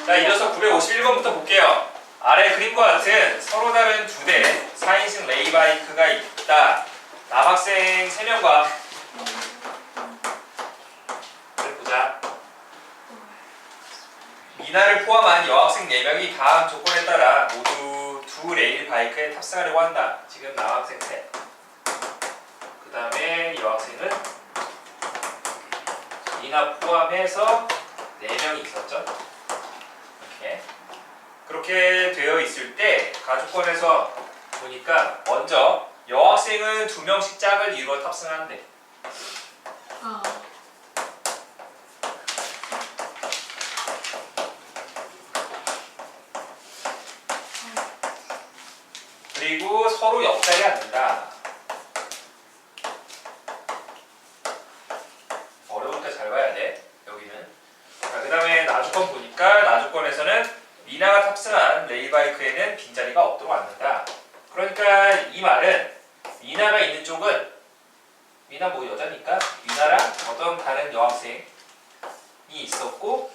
자, 이어서 951번부터 볼게요. 아래 그림과 같은 서로 다른 두 대 4인승 레이바이크가 있다. 남학생 3명과 보자. 미나를 포함한 여학생 4명이 다음 조건에 따라 모두 두 레일바이크에 탑승하려고 한다. 지금 남학생 셋. 그 다음에 여학생은 미나 포함해서 4명이 있었죠. 이렇게. 그렇게 되어 있을 때 가족권에서 보니까 먼저 여학생은 2명씩 짝을 이루어 탑승한대. 그리고 서로 옆자리에 앉는다. 어려우니까 잘 봐야 돼. 여기는. 자, 그 다음에 나주권 보니까 나주권에서는 미나가 탑승한 레일바이크에는 빈자리가 없도록 앉는다. 그러니까 이 말은 미나가 있는 쪽은 미나 뭐 여자니까 미나랑 어떤 다른 여학생이 있었고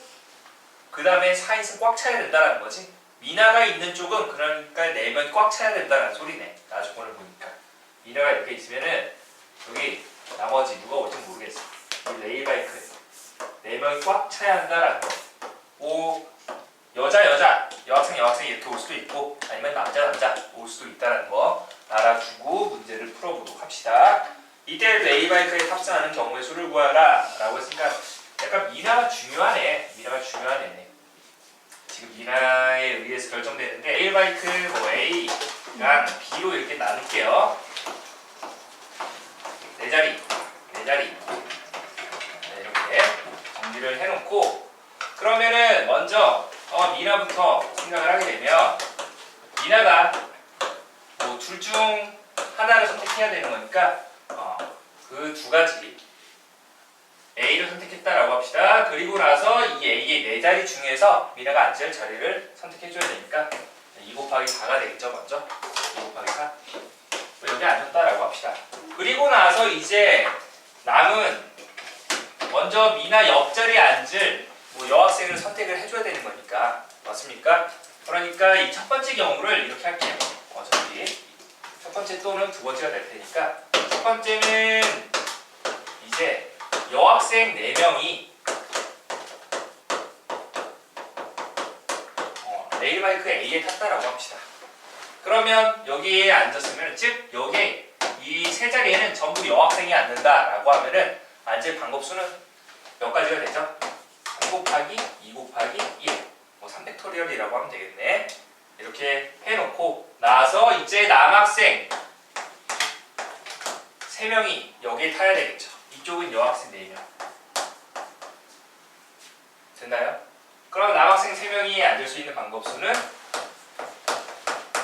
그 다음에 4인승 꽉 차야 된다는 거지. 미나가 있는 쪽은 그러니까 4명이 꽉 차야 된다는 소리네. 나주권을 보니까 미나가 이렇게 있으면은 여기 나머지 누가 올지 모르겠어. 이 레일바이크에 4명이 꽉 차야 한다라는 거. 오, 여자 여학생 이렇게 올 수도 있고 아니면 남자 올 수도 있다는 거 알아두고 문제를 풀어보도록 합시다. 이때 레일바이크에 탑승하는 경우의 수를 구하라 라고 했으니까 약간 미나가 중요하네. 지금 미나에 의해서 결정되는데 레일바이크 뭐 A랑 B로 이렇게 나눌게요. 네 자리 네, 이렇게 정리를 해놓고 그러면은 먼저 미나부터 생각을 하게 되면 미나가 뭐 둘 중 하나를 선택해야 되는 거니까 그 두 가지 A를 선택했다라고 합시다. 그리고 나서 이 A의 네 자리 중에서 미나가 앉을 자리를 선택해줘야 되니까 2 곱하기 4가 되겠죠. 먼저 2 곱하기 4 여기 앉았다라고 합시다. 그리고 나서 이제 남은 먼저 미나 옆자리에 앉을 뭐 여학생을 선택을 해줘야 되는 거니까 맞습니까? 그러니까 이 첫 번째 경우를 이렇게 할게요. 어차피 첫 번째 또는 두 번째가 될 테니까 첫 번째는 이제 여학생 4명이 레일바이크 A에 탔다라고 합시다. 그러면 여기에 앉았으면 즉 여기 이 세 자리에는 전부 여학생이 앉는다라고 하면은 앉을 방법수는 몇 가지가 되죠? 3 곱하기 2 곱하기 1 뭐 3팩토리얼이라고 하면 되겠네. 이렇게 해놓고 나서 이제 남학생 3명이 여기에 타야 되겠죠. 이쪽은 여학생 4명. 됐나요? 그럼 남학생 3명이 앉을 수 있는 방법수는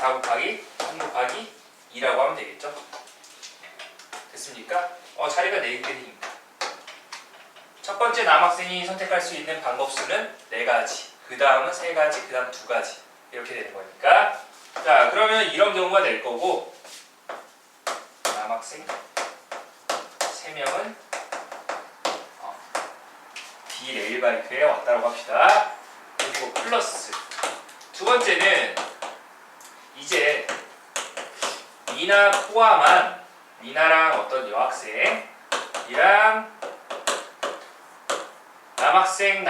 4 곱하기 3 곱하기 2라고 하면 되겠죠. 됐습니까? 자리가 4개니까. 첫 번째 남학생이 선택할 수 있는 방법수는 4가지. 그 다음은 3가지, 그 다음 2가지. 이렇게 되는 거니까. 자, 그러면 이런 경우가 될 거고 남학생 3명은 B 레일바이크에 왔다고 합시다. 그리고 플러스 두 번째는 이제 미나 포함한 미나랑 어떤 여학생이랑 남학생이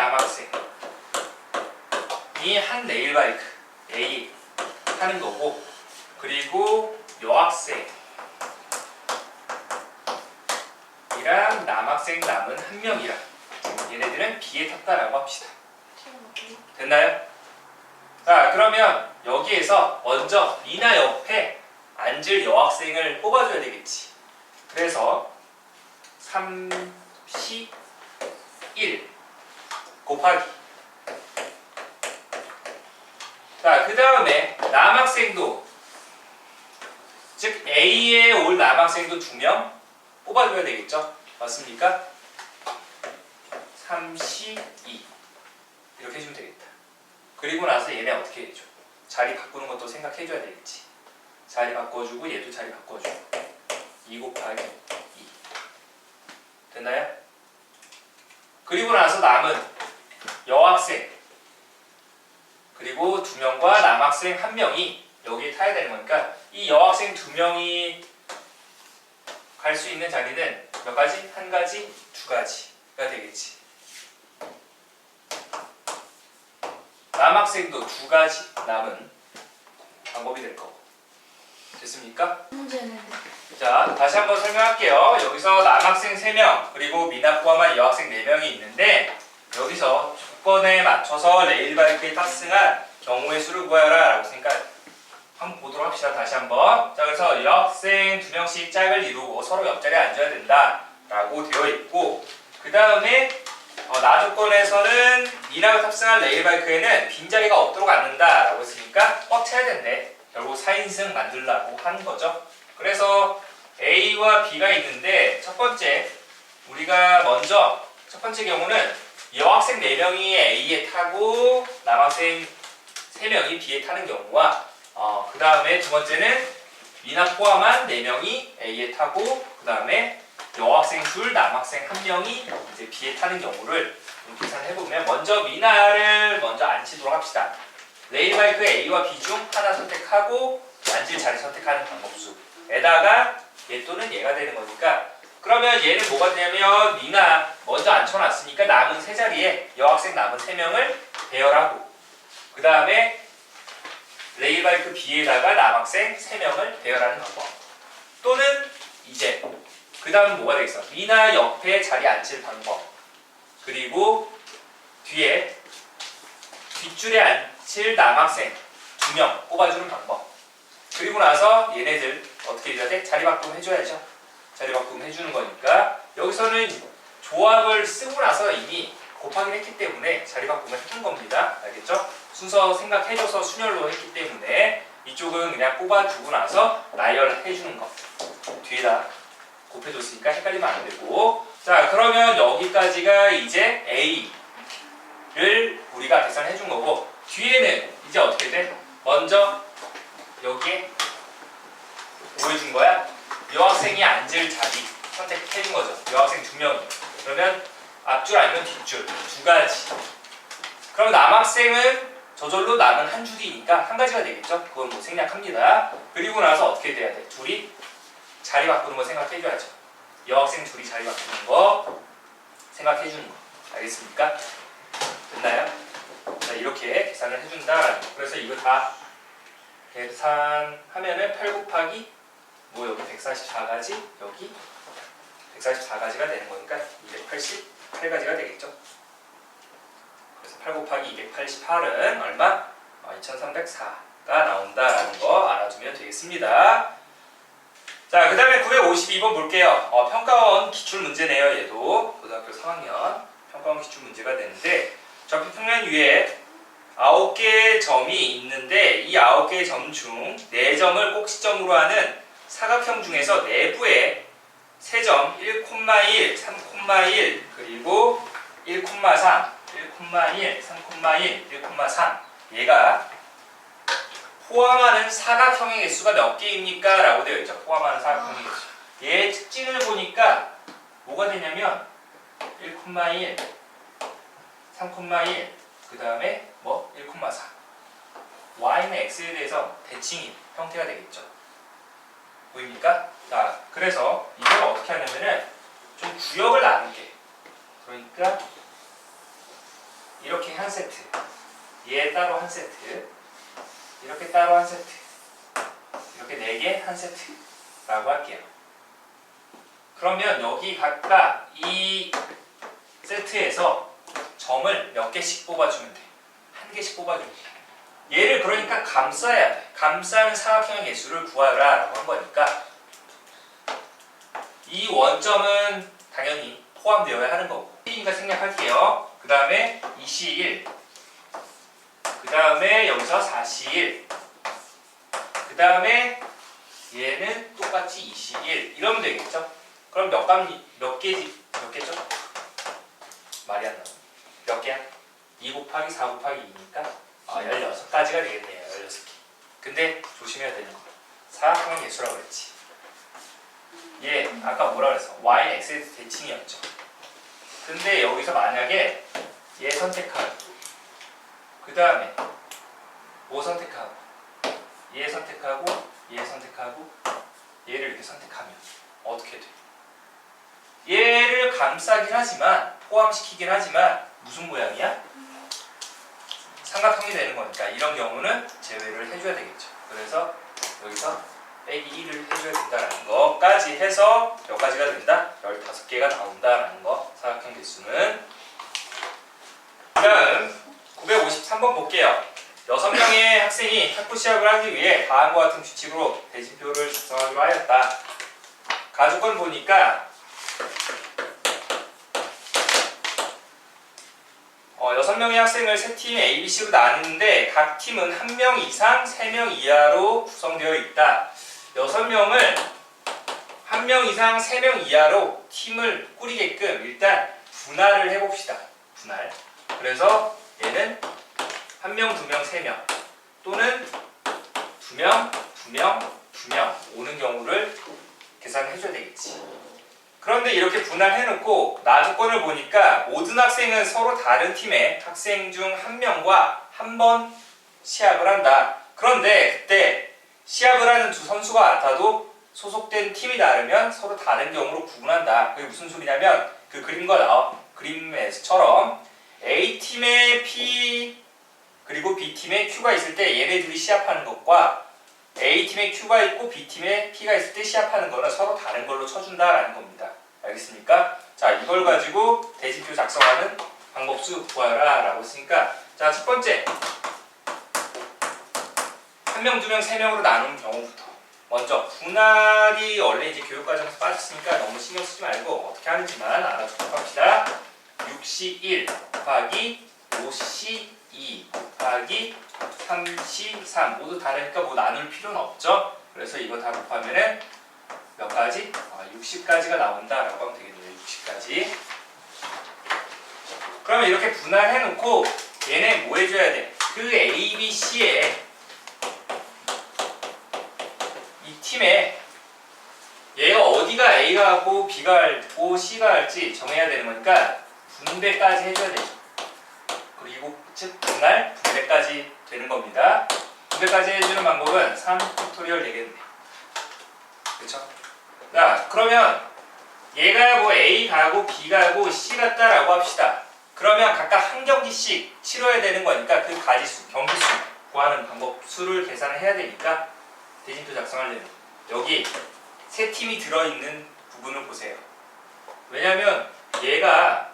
한 레일바이크 A 타는 거고 그리고 여학생이랑 남학생 남은 한 명이라 얘네들은 B에 탔다라고 합시다. 됐나요? 자, 그러면 여기에서 먼저 미나 옆에 앉을 여학생을 뽑아줘야 되겠지. 그래서 3C 1 곱하기 자, 그 다음에 남학생도 즉 A에 올 남학생도 2명 뽑아줘야 되겠죠. 맞습니까? 3C 2 이렇게 해주면 되겠다. 그리고 나서 얘네 어떻게 해줘? 자리 바꾸는 것도 생각해줘야 되겠지. 자리 바꿔주고 얘도 자리 바꿔주고 2 곱하기 2 됐나요? 그리고 나서 남은 여학생 그리고 2명과 남학생 1명이 여기에 타야 되는 거니까 이 여학생 2명이 갈 수 있는 자리는 몇 가지? 1가지, 2가지가 되겠지. 남학생도 2가지 남은 방법이 될 거고. 됐습니까? 문제는 자, 다시 한번 설명할게요. 여기서 남학생 3명, 그리고 미나 포함한 여학생 4명이 있는데 여기서 조건에 맞춰서 레일바이크에 탑승한 경우의 수를 구하라 라고 했으니까 한번 보도록 합시다. 다시 한번. 자, 그래서 여학생 2명씩 짝을 이루고 서로 옆자리에 앉아야 된다 라고 되어 있고, 그 다음에 나 조건에서는 미나가 탑승한 레일바이크에는 빈자리가 없도록 앉는다 라고 했으니까 꽉 차야 된대. 결국 4인승 만들라고 하는 거죠. 그래서 A와 B가 있는데 첫 번째 우리가 먼저 첫 번째 경우는 여학생 4명이 A에 타고 남학생 3명이 B에 타는 경우와 그 다음에 두 번째는 미나 포함한 4명이 A에 타고 그 다음에 여학생 2, 남학생 1명이 이제 B에 타는 경우를 계산해보면 먼저 미나를 먼저 앉히도록 합시다. 레일바이크 A와 B 중 하나 선택하고 앉을 자리 선택하는 방법수에다가 얘 또는 얘가 되는 거니까, 그러면 얘는 뭐가 되냐면 미나 먼저 앉혀놨으니까 남은 3자리에 여학생 남은 3명을 배열하고 그 다음에 레일바이크 B에다가 남학생 3명을 배열하는 방법, 또는 이제 그 다음은 뭐가 되겠어? 미나 옆에 자리 앉힐 방법, 그리고 뒤에 뒷줄에 앉힐 남학생 2명 뽑아주는 방법, 그리고 나서 얘네들 어떻게 해줘야 돼? 자리 바꿈 해줘야죠. 자리 바꿈 해주는 거니까 여기서는 조합을 쓰고 나서 이미 곱하기를 했기 때문에 자리 바꿈을 해준 겁니다. 알겠죠? 순서 생각해줘서 순열로 했기 때문에 이쪽은 그냥 뽑아주고 나서 나열을 해주는 거. 뒤에다 곱해줬으니까 헷갈리면 안 되고. 자, 그러면 여기까지가 이제 A를 우리가 계산해 준 거고, 뒤에는 이제 어떻게 돼? 먼저 여기에 뭐 해준 거야? 여학생이 앉을 자리 선택해 준 거죠. 여학생 2명이. 그러면 앞줄 아니면 뒷줄 2가지. 그럼 남학생은 저절로 남은 한 줄이니까 1가지가 되겠죠. 그건 뭐 생략합니다. 그리고 나서 어떻게 돼야 돼? 둘이 자리 바꾸는 거 생각해 줘야죠. 여학생 둘이 자리 바꾸는 거 생각해 주는 거. 알겠습니까? 됐나요? 자, 이렇게 계산을 해준다라는 거. 그래서 이거 다 계산하면은 8 곱하기 뭐 여기 144가지, 여기 144가지가 되는 거니까 288가지가 되겠죠. 그래서 8 곱하기 288은 얼마? 2304가 나온다라는 거 알아두면 되겠습니다. 자, 그 다음에 952번 볼게요. 평가원 기출 문제네요. 얘도 고등학교 3학년 평가원 기출 문제가 되는데, 좌표 평면 위에 9개의 점이 있는데 이 9개의 점 중 4점을 꼭지점으로 하는 사각형 중에서 내부에 3점 1,1, 3,1 그리고 1,3, 1,1, 3,1, 1,3 얘가 포함하는 사각형의 개수가 몇 개입니까? 라고 되어 있죠. 포함하는 사각형의 개수. 얘의 특징을 보니까 뭐가 되냐면 1,1, 3,1 그 다음에 뭐 1,4 y는 x에 대해서 대칭인 형태가 되겠죠. 보입니까? 자, 그래서 이걸 어떻게 하냐면은 좀 구역을 나눌게. 그러니까 이렇게 한 세트, 얘 따로 한 세트, 이렇게 따로 한 세트, 이렇게 4개 한 세트라고 할게요. 그러면 여기 각각 이 세트에서 점을 몇 개씩 뽑아주면 돼. 1개씩 뽑아주면 돼. 얘를 그러니까 감싸야 돼. 감싸는 사각형의 개수를 구하라 라고 한 거니까 이 원점은 당연히 포함되어야 하는 거고, C니까 생략할게요. 그 다음에 2C1, 그 다음에 여기서 4C1, 그 다음에 얘는 똑같이 2C1 이러면 되겠죠? 그럼 몇 개죠? 말이 안 나와. 몇 개야? 2 곱하기 4 곱하기 2니까 16가지가 되겠네요. 16개. 근데 조심해야 되는 거. 사각형의 개수라고 그랬지. 얘 아까 뭐라 그랬어? y는 x에 대해서 대칭이었죠. 근데 여기서 만약에 얘 선택하고 그 다음에 뭐 선택하고 얘 선택하고 얘 선택하고 얘를 이렇게 선택하면 어떻게 돼? 얘를 감싸긴 하지만 포함시키긴 하지만 무슨 모양이야? 삼각형이 되는 거니까 이런 경우는 제외를 해줘야 되겠죠. 그래서 여기서 빼기 1을 해줘야 된다는 거까지 해서 몇 가지가 된다? 15개가 나온다라는 거. 삼각형 개수는. 그 다음 953번 볼게요. 6명의 학생이 탁구 시합을 하기 위해 다음과 같은 규칙으로 대진표를 작성하기로 하였다. 가족권 보니까 6명의 학생을 3팀 A, B, C로 나누는데 각 팀은 1명 이상 3명 이하로 구성되어 있다. 6명을 1명 이상 3명 이하로 팀을 꾸리게끔 일단 분할을 해봅시다. 분할. 그래서 얘는 1명, 2명, 3명 또는 2명, 2명, 2명 오는 경우를 계산을 해줘야 되겠지. 그런데 이렇게 분할해놓고 나조건을 보니까 모든 학생은 서로 다른 팀의 학생 중 1명과 한 번 시합을 한다. 그런데 그때 시합을 하는 두 선수가 같아도 소속된 팀이 다르면 서로 다른 경우로 구분한다. 그게 무슨 소리냐면 그 그림에서처럼 A팀에 P 그리고 B팀에 Q가 있을 때 얘네 둘이 시합하는 것과 A팀에 Q가 있고 B팀에 P가 있을 때 시합하는 거는 서로 다른 걸로 쳐준다라는 겁니다. 알겠습니까? 자, 이걸 가지고 대진표 작성하는 방법수 구하라 라고 했으니까 자, 첫 번째 1명, 2명, 3명으로 나누는 경우부터 먼저 분할이 원래 이제 교육과정에서 빠졌으니까 너무 신경 쓰지 말고 어떻게 하는지만 알아두도록 합시다. 6C1 곱하기 5C2 곱하기 3C3 모두 다르니까 뭐 나눌 필요는 없죠. 그래서 이거 다 곱하면은 몇 가지? 60까지가 나온다라고 하면 되겠네요. 60까지. 그러면 이렇게 분할해놓고 얘네 뭐 해줘야 돼? 그 A, B, C에 이 팀에 얘가 어디가 A가 하고 B가 할고 C가 할지 정해야 되는 거니까 분배까지 해줘야 되죠. 그리고 즉 분할, 분배까지 되는 겁니다. 분배까지 해주는 방법은 3팩토리얼 되겠네. 그렇죠? 자, 그러면 얘가 뭐 A 가고 B 가고 C 같다라고 합시다. 그러면 각각 한 경기씩 치러야 되는 거니까 그 가지수, 경기수 구하는 방법 수를 계산을 해야 되니까 대진표 작성하려면 여기 세 팀이 들어있는 부분을 보세요. 왜냐면 얘가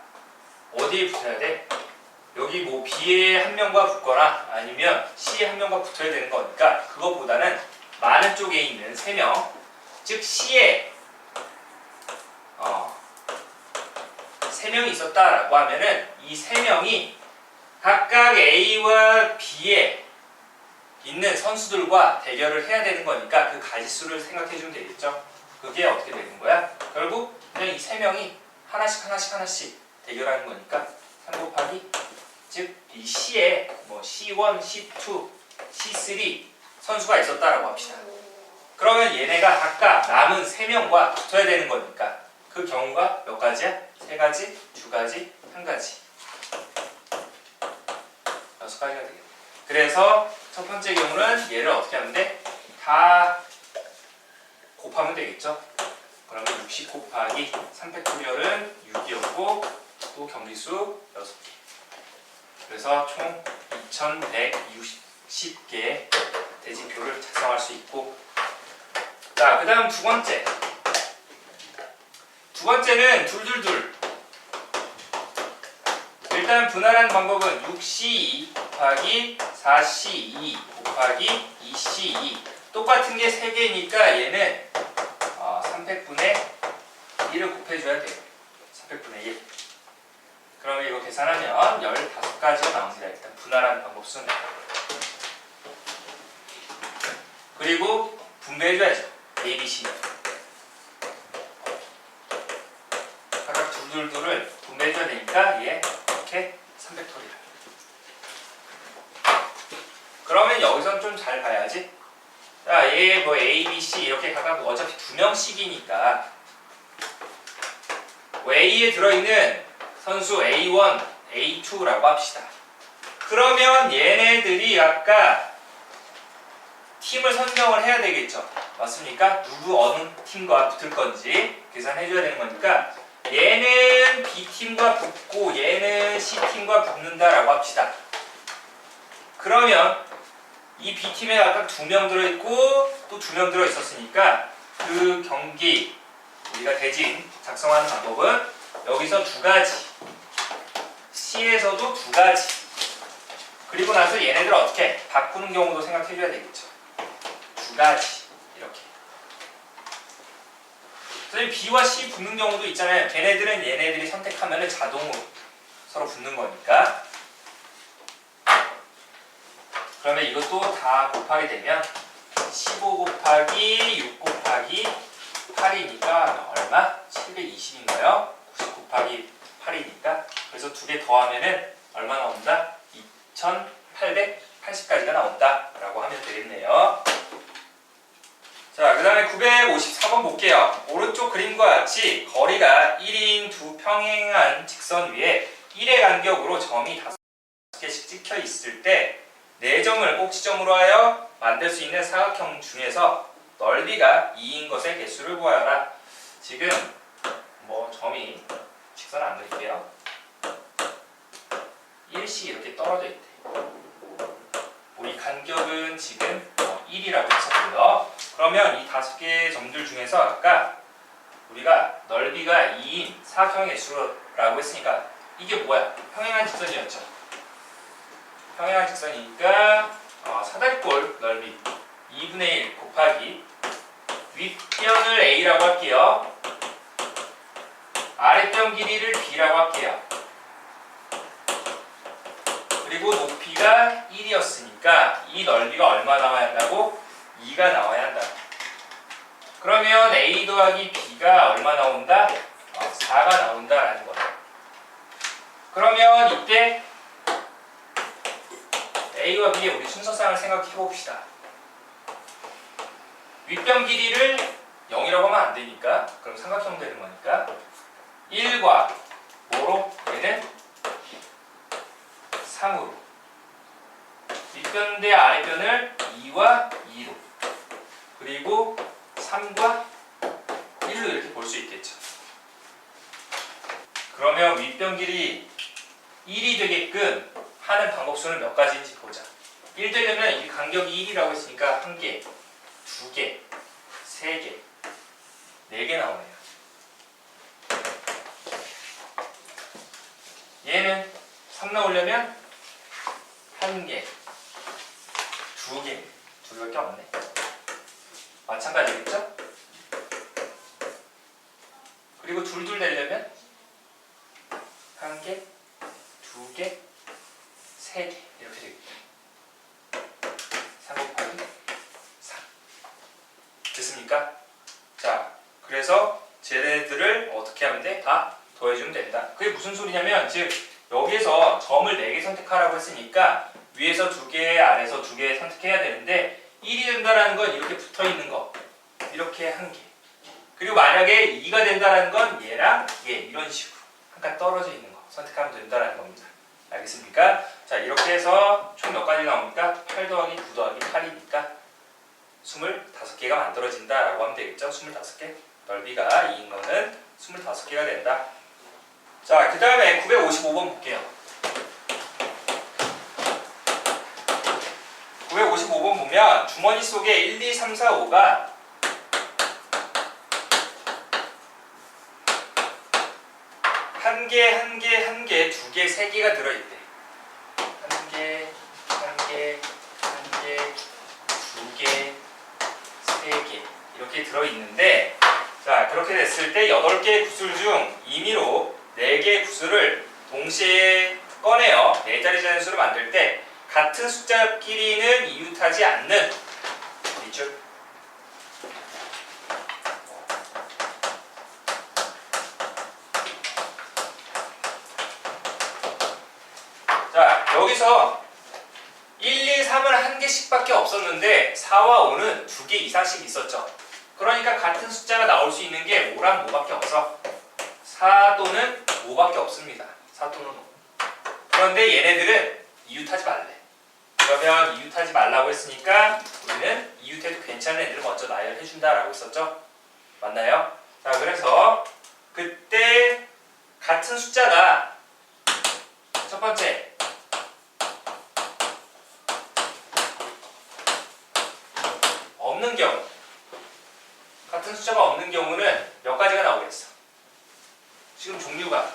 어디에 붙어야 돼? 여기 뭐 B에 한 명과 붙거나 아니면 C에 한 명과 붙어야 되는 거니까 그것보다는 많은 쪽에 있는 3명 즉 C에 3명이 있었다라고 하면은 이 3명이 각각 A와 B에 있는 선수들과 대결을 해야 되는 거니까 그 가지수를 생각해 주면 되겠죠. 그게 어떻게 되는 거야? 결국 그냥 이 3명이 하나씩 대결하는 거니까 3 곱하기 즉 이 C에 뭐 C1, C2, C3 선수가 있었다라고 합시다. 그러면 얘네가 각각 남은 3명과 붙어야 되는 거니까 그 경우가 몇 가지야? 3가지, 2가지, 1가지 6가지가 되겠네. 그래서 첫 번째 경우는 얘를 어떻게 하면 돼? 다 곱하면 되겠죠? 그러면 60 곱하기 3팩토리얼은 6이었고 또 경기수 6개 그래서 총 2160개 대진표를 작성할 수 있고 자, 그 다음 두 번째는 둘 일단 분할하는 방법은 6C2 곱하기 4C2 곱하기 2C2 똑같은 게 3개니까 얘는 300분의 1을 곱해줘야 돼요. 300분의 1 그러면 이거 계산하면 15가지가 나옵니다. 일단 분할하는 방법 수는 그리고 분배해줘야죠. A, B, C 각각 둘을 분배해줘야 되니까 얘 이렇게 3팩토리얼 그러면 여기선 좀 잘 봐야지. 자, 얘 뭐 A, B, C 이렇게 각각 어차피 2명씩이니까 A에 들어있는 선수 A1, A2라고 합시다. 그러면 얘네들이 아까 팀을 선정을 해야 되겠죠. 맞습니까? 누구 어느 팀과 붙을 건지 계산해줘야 되는 거니까 얘는 B팀과 붙고 얘는 C팀과 붙는다라고 합시다. 그러면 이 B팀에 아까 2명 들어있고 또 2명 들어있었으니까 그 경기 우리가 대진 작성하는 방법은 여기서 2가지, C에서도 2가지, 그리고 나서 얘네들 어떻게 바꾸는 경우도 생각해줘야 되겠죠. 2가지 이렇게. 선생님 B와 C 붙는 경우도 있잖아요. 걔네들은 얘네들이 선택하면 자동으로 서로 붙는 거니까. 그러면 이것도 다 곱하게 되면 15 곱하기 6 곱하기 8이니까 얼마? 720인가요? 90 곱하기 8이니까. 그래서 2개 더하면은 얼마 나온다? 2880까지가 나온다 라고 하면 되겠네요. 자, 그 다음에 954번 볼게요. 오른쪽 그림과 같이 거리가 1인 두 평행한 직선 위에 1의 간격으로 점이 5개씩 찍혀 있을 때 4점을 꼭지점으로 하여 만들 수 있는 사각형 중에서 넓이가 2인 것의 개수를 구하여라. 지금 뭐 점이 직선 안 그릴게요. 1씩 이렇게 떨어져 있대. 우리 간격은 지금 1이라고 했었고요. 그러면 이 5개의 점들 중에서 아까 우리가 넓이가 2인 사각형의 개수라고 했으니까 이게 뭐야? 평행한 직선이었죠. 평행한 직선이니까 사다리꼴 넓이 2분의 1 곱하기 윗변을 A라고 할게요. 아랫변 길이를 B라고 할게요. 그리고 높이가 1이었으니까 이 넓이가 얼마 나와야 한다고? 2가 나와야 한다. 그러면 A 더하기 B가 얼마 나온다? 4가 나온다라는 거다. 그러면 이때 A와 B의 우리 순서상을 생각해 봅시다. 윗변 길이를 0이라고 하면 안 되니까, 그럼 삼각형 되는 거니까 1과 뭐로? 얘는 3으로. 윗변 대 아랫변을 2와 2로. 그리고 3과 1로 이렇게 볼 수 있겠죠. 그러면 윗변 길이 1이 되게끔 하는 방법수는 몇 가지인지 보자. 1 되려면 이 간격이 1이라고 했으니까 1개, 2개, 3개, 4개 나오네요. 얘는 3 나오려면 1개, 2개, 2개밖에 없네. 마찬가지겠죠? 그리고 둘둘 되려면 1개, 2개, 3개 이렇게 되겠다. 3 곱하기 3 됐습니까? 자, 그래서 쟤네들을 어떻게 하면 돼? 다 더해주면 된다. 그게 무슨 소리냐면 즉 여기에서 점을 4개 선택하라고 했으니까 위에서 2개, 아래에서 2개 선택해야 되는데 1이 된다는 건 이렇게 붙어있는 거 이렇게 1개. 그리고 만약에 2가 된다는 건 얘랑 얘 이런 식으로 한 칸 떨어져 있는 거 선택하면 된다는 겁니다. 알겠습니까? 자, 이렇게 해서 총 몇 가지 나옵니까? 8 더하기 9 더하기 8이니까 25개가 만들어진다라고 하면 되겠죠? 25개. 넓이가 2인 거는 25개가 된다. 자, 그 다음에 955번 볼게요. 955번 보면 주머니 속에 1, 2, 3, 4, 5가 한 개, 2개, 3개가 들어있대. 한 개, 2개, 3개 이렇게 들어있는데 자, 그렇게 됐을 때 8개의 구슬 중 임의로 4개의 구슬을 동시에 꺼내어 4자리 자연수를 만들 때 같은 숫자끼리는 이웃하지 않는 밑줄. 자, 여기서 1, 2, 3은 한 개씩밖에 없었는데 4와 5는 2개 이상씩 있었죠. 그러니까 같은 숫자가 나올 수 있는 게 5랑 5밖에 없어. 4 또는 5밖에 없습니다. 4 또는 5. 그런데 얘네들은 이웃하지 말래. 그러면 이웃하지 말라고 했으니까 우리는 이웃해도 괜찮은 애들을 먼저 나열해준다라고 했었죠? 맞나요? 자, 그래서 그때 같은 숫자가 첫 번째 없는 경우, 같은 숫자가 없는 경우는 몇 가지가 나오겠어? 지금 종류가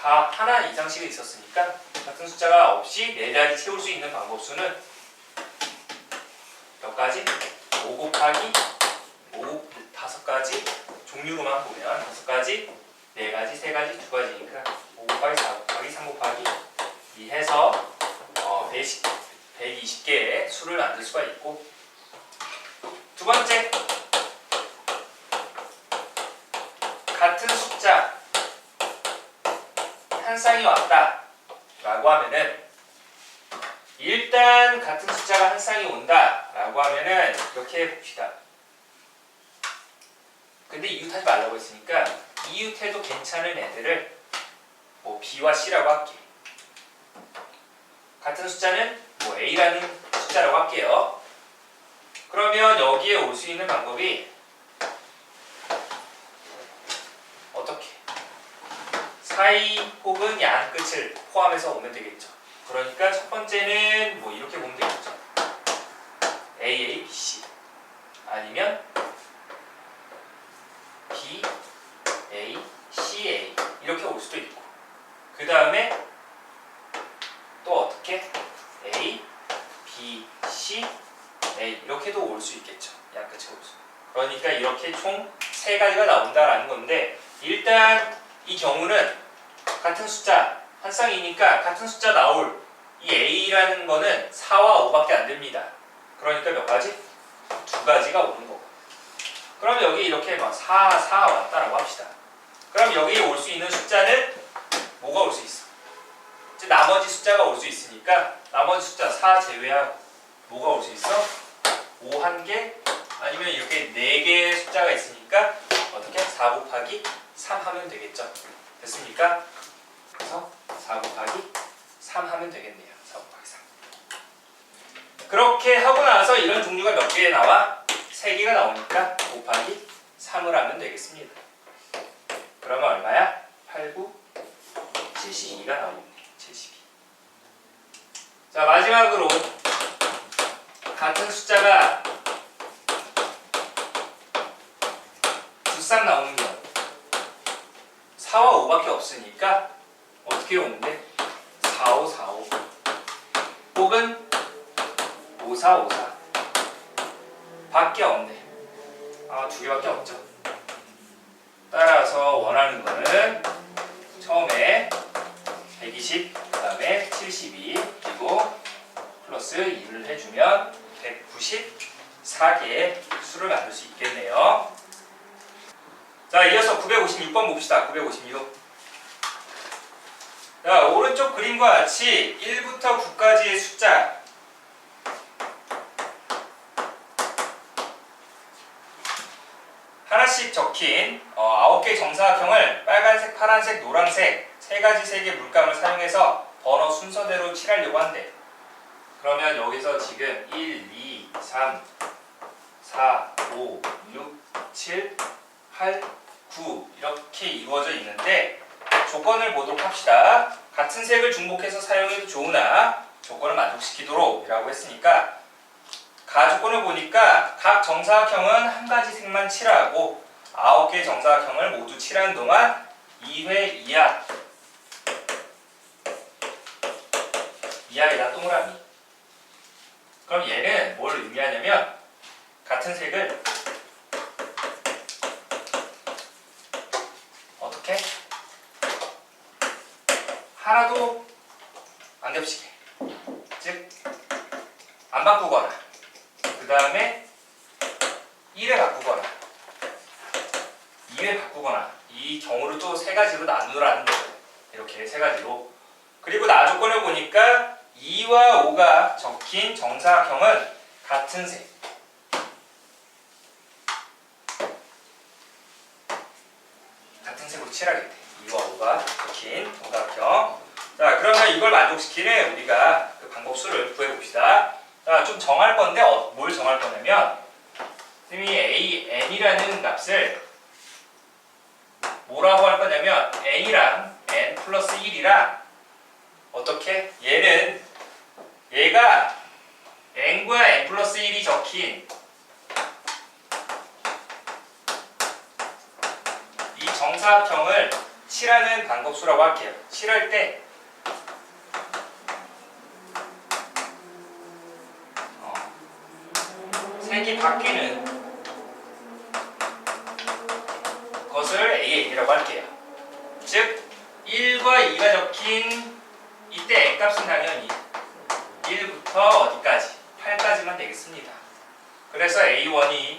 다 하나 이상씩 있었으니까 같은 숫자가 없이 네 자리 채울 수 있는 방법수는 몇 가지? 5 곱하기 5, 5가지, 종류로만 보면 5가지, 4가지, 3가지, 2가지니까 5 곱하기 4 곱하기 3 곱하기 2 해서 120개의 수를 만들 수가 있고, 두 번째, 같은 숫자 한 쌍이 왔다 라고 하면은, 일단 같은 숫자가 한 쌍이 온다 라고 하면은 이렇게 해봅시다. 근데 이웃하지 말라고 했으니까 이웃해도 괜찮은 애들을 뭐 B와 C라고 할게. 같은 숫자는 뭐 A라는 숫자라고 할게요. 그러면 여기에 올 수 있는 방법이 어떻게? 사이 혹은 양 끝을 포함해서 오면 되겠죠. 그러니까 첫 번째는 뭐 이렇게 보면 되겠죠. A, B, C 아니면 B, A, C, A 이렇게 올 수도 있고, 그 다음에 또 어떻게? A, B, C, A 이렇게도 올 수 있겠죠. 양끝에 올 수. 그러니까 이렇게 총 3가지가 나온다라는 건데, 일단 이 경우는 같은 숫자 한 쌍이니까 같은 숫자 나올 이 A라는 거는 4와 5밖에 안 됩니다. 그러니까 몇 가지? 2가지가 오는 거고. 그럼 여기 이렇게 막 4 왔다라고 합시다. 그럼 여기에 올 수 있는 숫자는 뭐가 올 수 있어? 이제 나머지 숫자가 올 수 있으니까 나머지 숫자 4 제외하고 뭐가 올 수 있어? 5 1개 아니면 이렇게 4개의 숫자가 있으니까 어떻게? 4 곱하기 3 하면 되겠죠. 됐습니까? 그래서 4 곱하기 3 하면 되겠네요. 4 곱하기 3. 그렇게 하고 나서 이런 종류가 몇 개 나와? 3개가 나오니까 곱하기 3을 하면 되겠습니다. 그러면 얼마야? 8, 9, 72가 나오겠네. 72. 자, 마지막으로 같은 숫자가 두 쌍 나오는 경우 4와 5밖에 없으니까 어떻게 오는데? 4, 5, 4, 5 혹은 5, 4, 5, 4 밖에 없네. 2개밖에 없죠. 따라서 원하는 거는 처음에 120, 그 다음에 72, 그리고 플러스 2를 해주면 194개의 수를 만들 수 있겠네요. 자, 이어서 956번 봅시다. 956. 자, 오른쪽 그림과 같이 1부터 9까지의 숫자 하나씩 적힌 9개 정사각형을 빨간색, 파란색, 노란색 3가지 색의 물감을 사용해서 번호 순서대로 칠하려고 한대. 그러면 여기서 지금 1, 2, 3, 4, 5, 6, 7, 8, 9 이렇게 이루어져 있는데, 조건을 보도록 합시다. 같은 색을 중복해서 사용해도 좋으나 조건을 만족시키도록 이라고 했으니까, 가조건을 보니까 각 정사각형은 한 가지 색만 칠하고 9개 정사각형을 모두 칠하는 동안 2회 이하이다 동그라미. 그럼 얘는 뭘 의미하냐면 같은 색을 어떻게? 하나도 안 겹치게, 즉 안 바꾸거나, 그 다음에 1에 바꾸거나 2에 바꾸거나, 이 경우를 또 3가지로 나누라는 거예요. 이렇게 3가지로. 그리고 나 조건을 보니까 2와 5가 적힌 정사각형은 같은 색, 같은 색으로 칠하겠대. 2와 5가 적힌 정사각형. 자, 그러면 이걸 만족시키는 우리가 그 방법 방법수를 구해봅시다. 자, 좀 정할 건데 뭘 정할 거냐면 선생님이 AN이라는 값을 뭐라고 할 거냐면 n이랑 n 플러스 1이랑 어떻게? 얘가 n과 n 플러스 1이 적힌 이 정사각형을 칠하는 방법수라고 할게요. 칠할 때 색이 바뀌는 것을 AN이라고 할게요. 즉 1과 2가 적힌 이때 n값은 당연히 1부터 어디까지? 8까지만 되겠습니다. 그래서 A1부터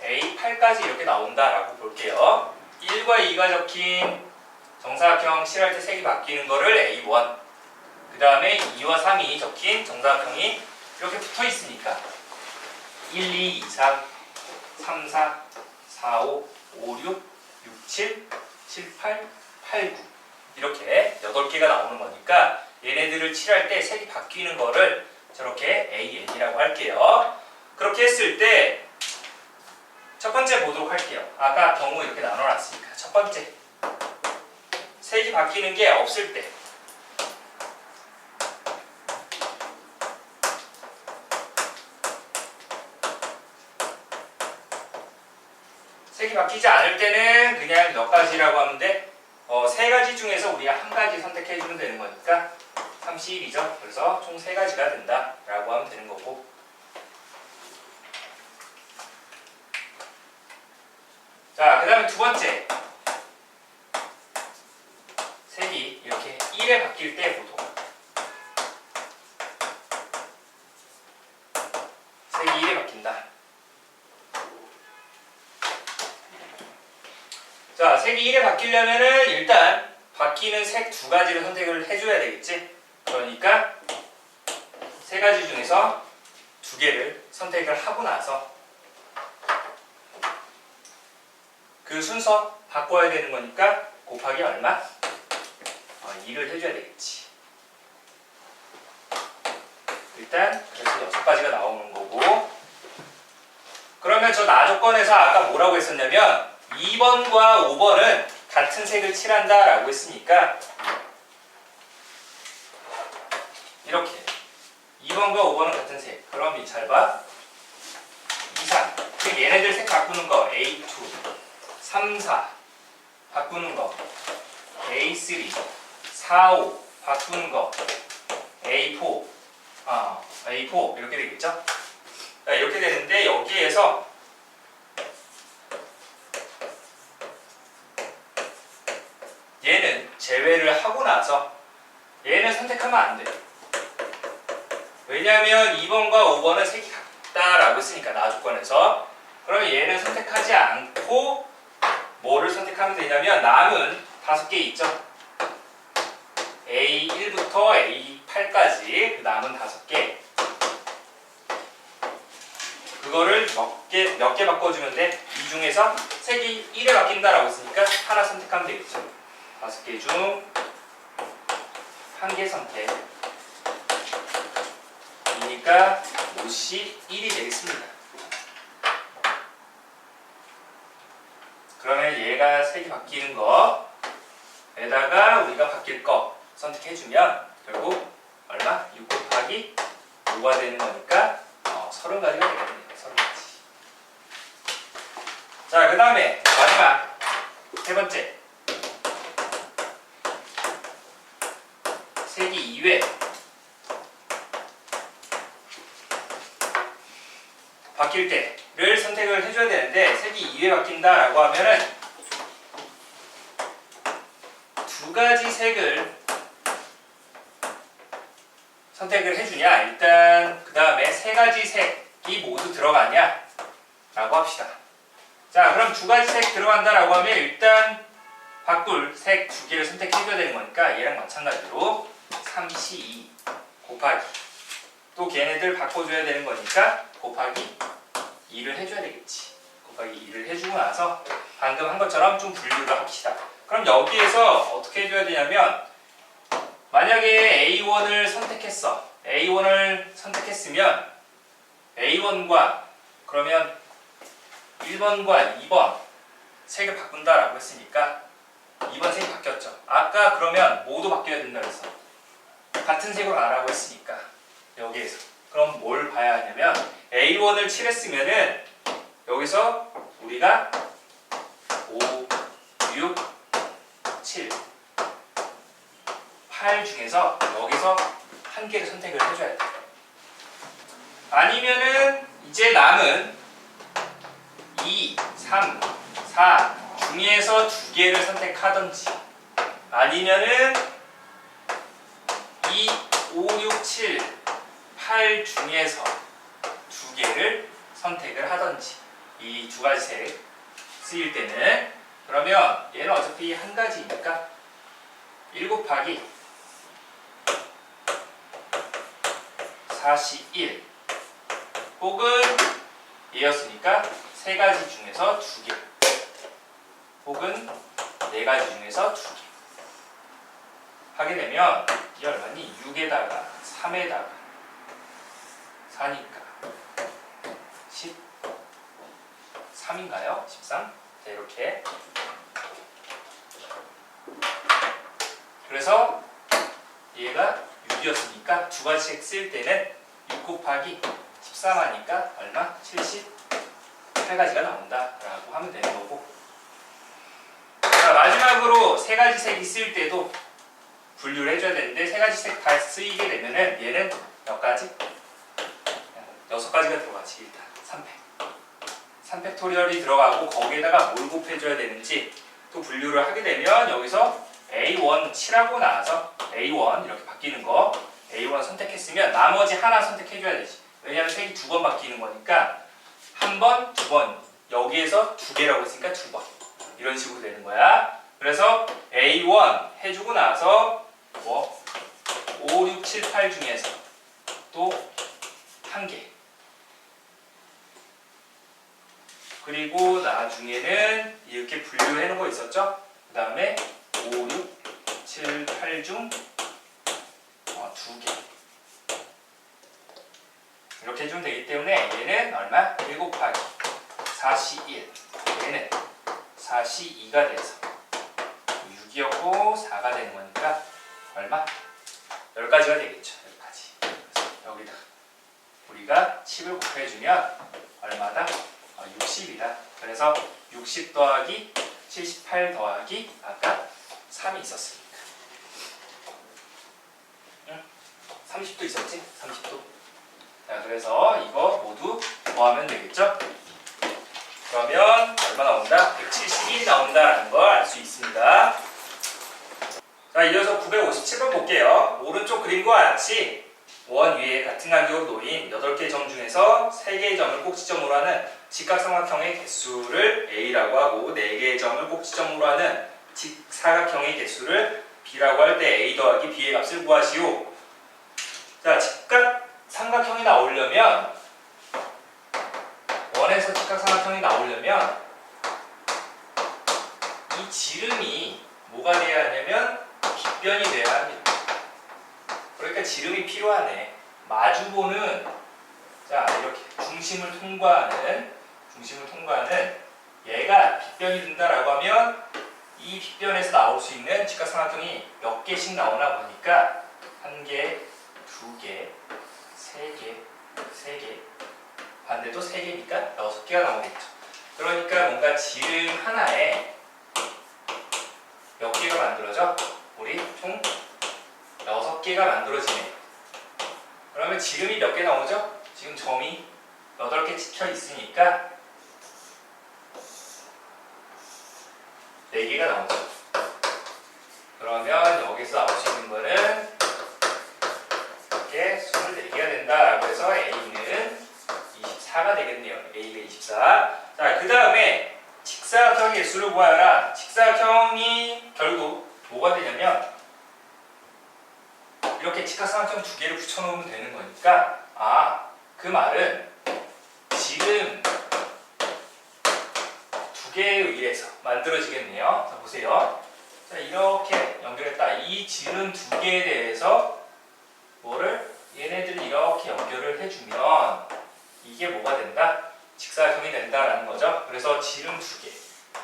A8까지 이렇게 나온다라고 볼게요. 1과 2가 적힌 정사각형 칠할 때 색이 바뀌는 거를 A1, 그 다음에 2와 3이 적힌 정사각형이 이렇게 붙어 있으니까 1, 2, 2, 3, 3, 4, 4, 5, 5, 6, 6, 7, 7, 8, 8, 9 이렇게 8개가 나오는 거니까 얘네들을 칠할 때 색이 바뀌는 거를 저렇게 AN이라고 할게요. 그렇게 했을 때 첫 번째 보도록 할게요. 아까 경우 이렇게 나눠놨으니까 첫 번째 색이 바뀌는 게 없을 때 색이 바뀌지 않을 때는 그냥 몇 가지라고 하면 돼. 세 가지 중에서 우리가 한 가지 선택해주면 되는 거니까 31이죠. 그래서 총 세 가지가 된다라고 하면 되는 거고. 자, 그 다음에 두 번째. 색이 이렇게 1에 바뀔 때 보통 색이 1에 바뀐다. 자, 색이 1에 바뀌려면은 일단 바뀌는 색 두 가지를 선택을 해줘야 되겠지? 그러니까 세 가지 중에서 두 개를 선택을 하고 나서 그 순서 바꿔야 되는 거니까 곱하기 얼마? 2를 해줘야 되겠지. 일단 그래서 6가지가 나오는 거고, 그러면 저 나 조건에서 아까 뭐라고 했었냐면 2번과 5번은 같은 색을 칠한다 라고 했으니까 이렇게 2번과 5번은 같은 색. 그럼 잘 봐. 2, 3. 얘네들 색 바꾸는 거 A2, 3, 4 바꾸는 거 A3, 4, 5 바꾸는 거 A4, A4 이렇게 되겠죠? 이렇게 되는데 여기에서 얘는 제외를 하고 나서 얘는 선택하면 안 돼. 왜냐하면 2번과 5번은 색이 같다라고 했으니까 나 조건에서. 그러면 얘는 선택하지 않고 뭐를 선택하면 되냐면 남은 5개 있죠? A1부터 A8까지 그 남은 5개 그거를 몇 개 바꿔주면 돼? 이 중에서 색이 1에 바뀐다라고 했으니까 하나 선택하면 되겠죠? 5개 중 1개 선택 이니까 옷이 1이 되겠습니다. 그러면 얘가 색이 바뀌는 거에다가 우리가 바뀔 거 선택해주면 결국 얼마? 6 곱하기 5가 되는 거니까 30가지가 되겠네요. 30가지. 자, 그 다음에 마지막 세 번째. 색이 2회 바뀔 때를 선택을 해줘야 되는데 색이 2회 바뀐다라고 하면은 두 가지 색을 선택을 해주냐, 일단 그 다음에 세 가지 색이 모두 들어가냐 라고 합시다. 자, 그럼 두 가지 색 들어간다라고 하면 일단 바꿀 색 두 개를 선택해줘야 되는 거니까 얘랑 마찬가지로 3C2 곱하기 또 걔네들 바꿔줘야 되는 거니까 곱하기 2를 해줘야 되겠지. 곱하기 2를 해주고 나서 방금 한 것처럼 좀 분류를 합시다. 그럼 여기에서 어떻게 해줘야 되냐면 만약에 A1을 선택했어. A1을 선택했으면 A1과 그러면 1번과 2번 색을 바꾼다라고 했으니까 2번 색이 바뀌었죠. 아까 그러면 모두 바뀌어야 된다 그랬어. 같은 색으로 가라고 했으니까 여기에서 그럼 뭘 봐야 하냐면 A1을 칠했으면은 여기서 우리가 5, 6, 7, 8 중에서 여기서 한 개를 선택을 해줘야 돼. 아니면은 이제 남은 2, 3, 4 중에서 두 개를 선택하던지 아니면은 2, 5, 6, 7, 8 중에서 두 개를 선택을 하던지 이 두 가지 색 쓰일 때는 그러면 얘는 어차피 한 가지니까 1 곱하기 41 혹은 얘였으니까 세 가지 중에서 두 개 혹은 네 가지 중에서 두 개 하게 되면 이게 얼마니? 6에다가 3에다가 4니까 13인가요? 13? 네, 이렇게 그래서 얘가 6이었으니까 두 가지씩 쓸 때는 6 곱하기 13 하니까 얼마? 78가지가 나온다 라고 하면 되는 거고 자, 마지막으로 세 가지 색이 쓸 때도 분류를 해줘야 되는데 세 가지 색 다 쓰이게 되면은 얘는 몇 가지? 6가지가 들어가지. 일단 3팩토리얼이 들어가고 거기에다가 뭘 곱해줘야 되는지 또 분류를 하게 되면 여기서 A1 칠하고 나서 A1 이렇게 바뀌는 거 A1 선택했으면 나머지 하나 선택해줘야 되지. 왜냐하면 색이 두 번 바뀌는 거니까 한 번, 두 번 여기에서 두 개라고 했으니까 두 번 이런 식으로 되는 거야. 그래서 A1 해주고 나서 뭐 5, 6, 7, 8 중에서 또 한 개 그리고 나중에는 이렇게 분류해 놓은 거 있었죠? 그 다음에 5, 6, 7, 8 중 두 개 이렇게 해주면 되기 때문에 얘는 얼마? 1 곱하기 41 얘는 42가 돼서 6이었고 4가 되는 거니까 얼마? 10가지가 되겠죠. 10가지. 그래서 여기다가 우리가 10을 곱해주면 얼마다? 60이다. 그래서 60 더하기 78 더하기 아까 3이 있었으니까 30도 있었지? 30도. 자, 그래서 이거 모두 더하면 되겠죠? 그러면 얼마 나온다? 171이 나온다라는 걸 알 수 있습니다. 자, 이어서 957번 볼게요. 오른쪽 그림과 같이 원 위에 같은 간격으로 놓인 8개의 점 중에서 3개의 점을 꼭지점으로 하는 직각삼각형의 개수를 A라고 하고 4개의 점을 꼭지점으로 하는 직사각형의 개수를 B라고 할 때 A 더하기 B의 값을 구하시오. 자, 직각삼각형이 나오려면 원에서 직각삼각형이 나오려면 이 지름이 뭐가 돼야 하냐면 빗변이 돼야 합니다. 그러니까 지름이 필요하네. 마주보는 자 이렇게 중심을 통과하는 얘가 빗변이 된다라고 하면 이 빗변에서 나올 수 있는 직각삼각형이 몇 개씩 나오나 보니까 한 개, 두 개, 세 개, 세 개, 반대도 세 개니까 6개가 나오겠죠. 그러니까 뭔가 지름 하나에 몇 개가 만들어져? 우리 총 6개가 만들어지네. 그러면 지름이 몇 개 나오죠? 지금 점이 8개 찍혀 있으니까 4개가 나오죠. 그러면 여기서 나올 수 있는 거는 이렇게 24개가 된다라고 해서 A는 24가 되겠네요. A가 24. 자, 그 다음에 직사각형의 개수를 구하라. 직사각형이 결국 뭐가 되냐면 이렇게 직각삼각형 두 개를 붙여놓으면 되는 거니까 그 말은 지름 두 개에 의해서 만들어지겠네요. 자, 보세요. 자, 이렇게 연결했다. 이 지름 두 개에 대해서 얘네들을 이렇게 연결을 해주면 이게 뭐가 된다? 직사각형이 된다라는 거죠. 그래서 지름 두 개.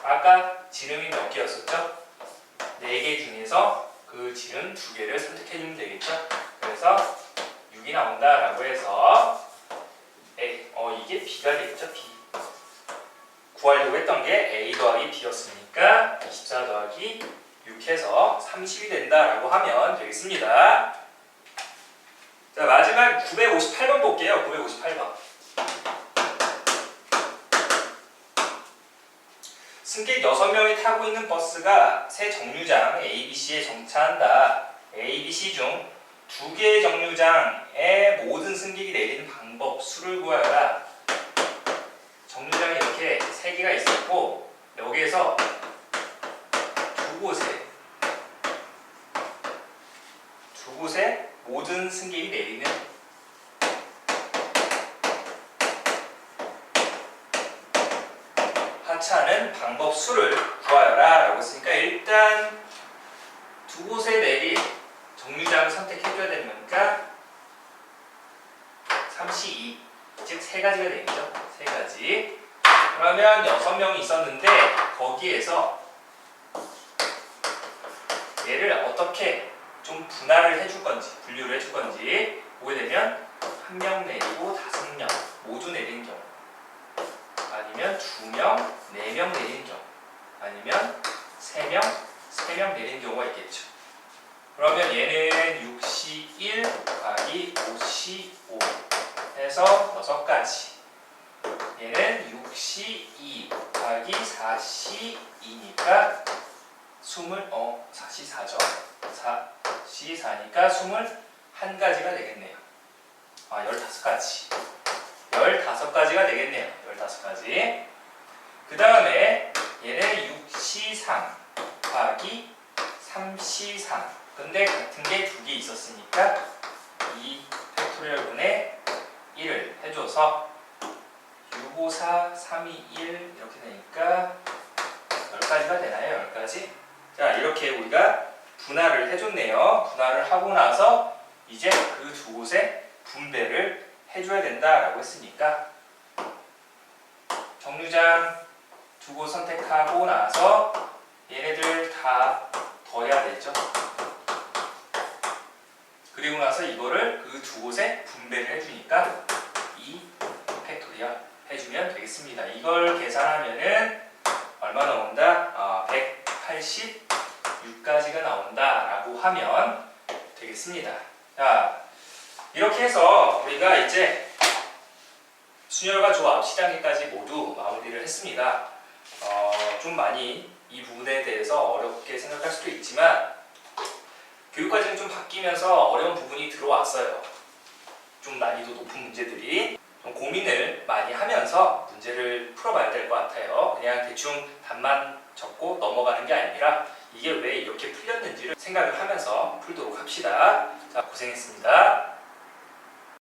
아까 지름이 몇 개였었죠? 4개 중에서 그 지름 두 개를 선택해주면 되겠죠. 그래서 6이 나온다라고 해서 이게 B가 되겠죠. B. 구하려고 했던 게 A 더하기 B였으니까 24 더하기 6 해서 30이 된다라고 하면 되겠습니다. 자, 마지막 958번 볼게요. 958번. 승객 6명이 타고 있는 버스가 새 정류장 ABC에 정차한다. ABC 중 2개의 정류장에 모든 승객이 내리는 방법 수를 구하여라. 정류장이 이렇게 3개가 있었고 여기에서 두 곳에 모든 승객이 내리는 하차하는 방법 수를 구하여라 라고 했으니까 일단 두 곳에 내릴 정류장을 선택해줘야 되는 거니까 32, 즉 3가지가 되겠죠. 3가지. 그러면 6명이 있었는데 거기에서 얘를 어떻게 좀 분할을 해줄 건지, 분류를 해줄 건지 보게 되면 1명 내리고 5명 모두 내린 경우, 아니면 2명, 4명 내린 경우, 아니면 3명 내린 경우가 있겠죠. 그러면 얘는 61 곱하기 55 해서 6가지. 얘는 62 곱하기 42니까 44죠. 44니까 21가지가 되겠네요. 15가지. 15가지가 되겠네요. 15가지. 그 다음에 얘는 6C3 곱하기 3C3. 근데 같은 게 2개 있었으니까 2 팩토리얼분의 1을 해줘서 654, 321 이렇게 되니까 10가지가 되나요? 10가지? 자, 이렇게 우리가 분할을 해줬네요. 분할을 하고 나서 이제 그 두 곳에 분배를 해줘야 된다라고 했으니까 정류장 두 곳 선택하고 나서 얘네들 다 더해야 되죠. 그리고 나서 이거를 그 두 곳에 분배를 해주니까 2 팩토리얼 해주면 되겠습니다. 이걸 계산하면은 얼마 나온다? 186가지가 나온다라고 하면 되겠습니다. 자, 이렇게 해서 우리가 이제 순열과 조합, 시장기까지 모두 마무리를 했습니다. 좀 많이 이 부분에 대해서 어렵게 생각할 수도 있지만 교육과정이 좀 바뀌면서 어려운 부분이 들어왔어요. 좀 난이도 높은 문제들이 좀 고민을 많이 하면서 문제를 풀어봐야 될 것 같아요. 그냥 대충 답만 적고 넘어가는 게 아니라 이게 왜 이렇게 풀렸는지를 생각을 하면서 풀도록 합시다. 자, 고생했습니다.